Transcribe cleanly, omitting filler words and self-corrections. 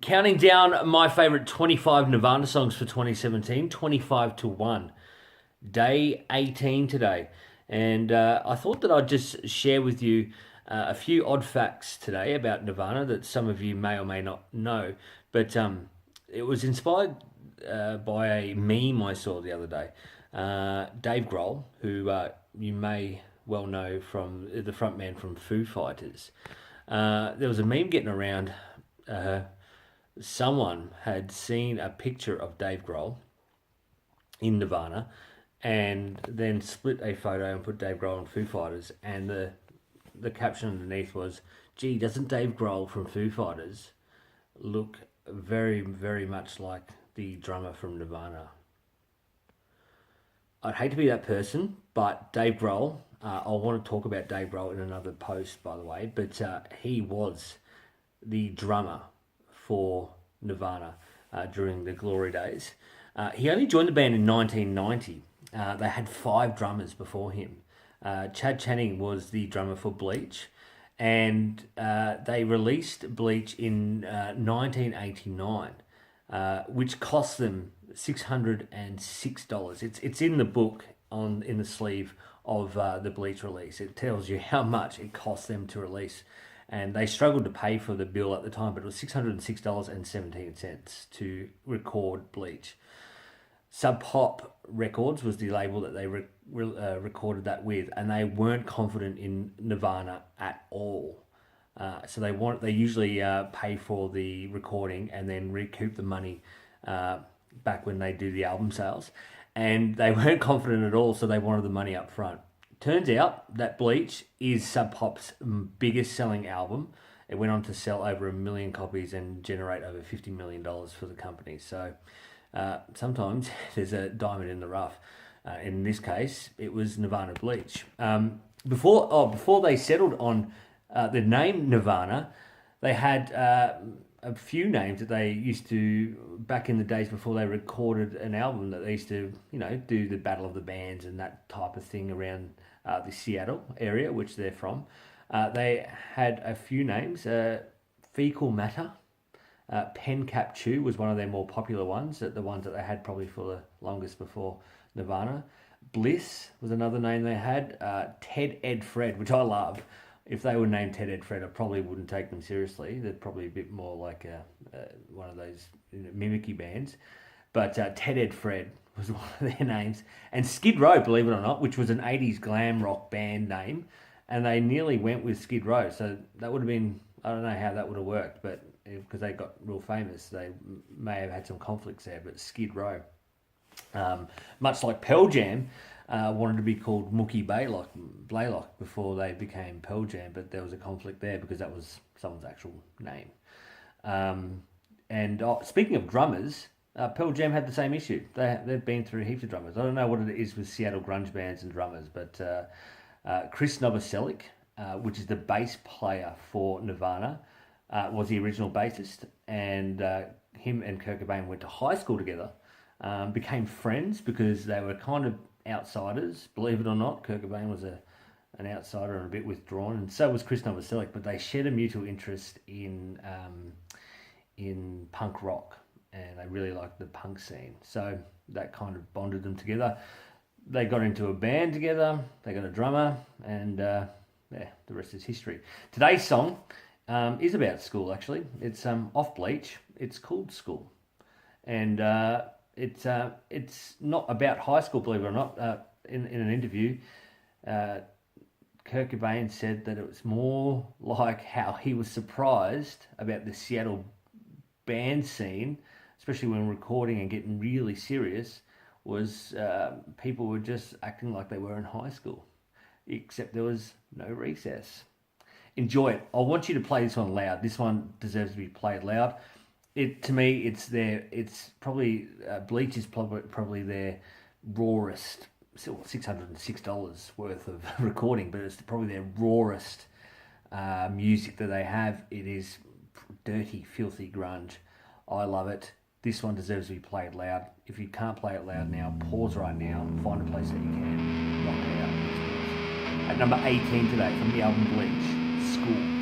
Counting down my favorite 25 Nirvana songs for 2017, 25 to 1. Day 18 today. And I thought that I'd just share with you a few odd facts today about Nirvana that some of you may or may not know. But it was inspired by a meme I saw the other day. Dave Grohl, who you may well know from the frontman from Foo Fighters. There was a meme getting around. Someone had seen a picture of Dave Grohl in Nirvana and then split a photo and put Dave Grohl and Foo Fighters, and the caption underneath was, "Gee, doesn't Dave Grohl from Foo Fighters look very, very much like the drummer from Nirvana?" I'd hate to be that person, but Dave Grohl, I want to talk about Dave Grohl in another post, by the way, but he was the drummer for Nirvana during the glory days. He only joined the band in 1990. They had 5 drummers before him. Chad Channing was the drummer for Bleach, and they released Bleach in 1989, which cost them $606. It's in the book in the sleeve of the Bleach release. It tells you how much it cost them to release. And they struggled to pay for the bill at the time, but it was $606.17 to record Bleach. Sub Pop Records was the label that they recorded that with, and they weren't confident in Nirvana at all. So they usually pay for the recording and then recoup the money back when they do the album sales. And they weren't confident at all, so they wanted the money up front. Turns out that Bleach is Sub Pop's biggest selling album. It went on to sell over 1 million copies and generate over $50 million for the company. So sometimes there's a diamond in the rough. In this case, it was Nirvana Bleach. Before they settled on the name Nirvana, they had a few names that they used to, back in the days before they recorded an album, that they used to, do the Battle of the Bands and that type of thing around the Seattle area, which they're from. They had a few names. Fecal Matter, Pen Cap Chew was one of their more popular ones, the ones that they had probably for the longest before Nirvana. Bliss was another name they had. Ted Ed Fred, which I love. If they were named Ted Ed Fred, I probably wouldn't take them seriously. They're probably a bit more like one of those mimicky bands. But Ted Ed Fred was one of their names. And Skid Row, believe it or not, which was an 80s glam rock band name. And they nearly went with Skid Row. So that would have been, I don't know how that would have worked, but because they got real famous, they may have had some conflicts there. But Skid Row, much like Pearl Jam, wanted to be called Mookie Blaylock before they became Pearl Jam, but there was a conflict there because that was someone's actual name. Speaking of drummers, Pearl Jam had the same issue. They've been through heaps of drummers. I don't know what it is with Seattle grunge bands and drummers, but Chris Novoselic, which is the bass player for Nirvana, was the original bassist, and him and Kurt Cobain went to high school together, became friends because they were kind of outsiders, believe it or not. Kurt Cobain was an outsider and a bit withdrawn, and so was Chris Novoselic, but they shared a mutual interest in punk rock, and they really liked the punk scene. So that kind of bonded them together. They got into a band together, they got a drummer, and the rest is history. Today's song is about school, actually. It's off Bleach. It's called School. And it's not about high school, believe it or not. In an interview, Kurt Cobain said that it was more like how he was surprised about the Seattle band scene, especially when recording and getting really serious, was people were just acting like they were in high school, except there was no recess. Enjoy it. I want you to play this one loud. This one deserves to be played loud. To me, it's probably Bleach is probably their rawest, $606 worth of recording, but it's probably their rawest music that they have. It is dirty, filthy grunge. I love it. This one deserves to be played loud. If you can't play it loud now, pause right now and find a place that you can. Knock it out. At number 18 today from the album Bleach, School.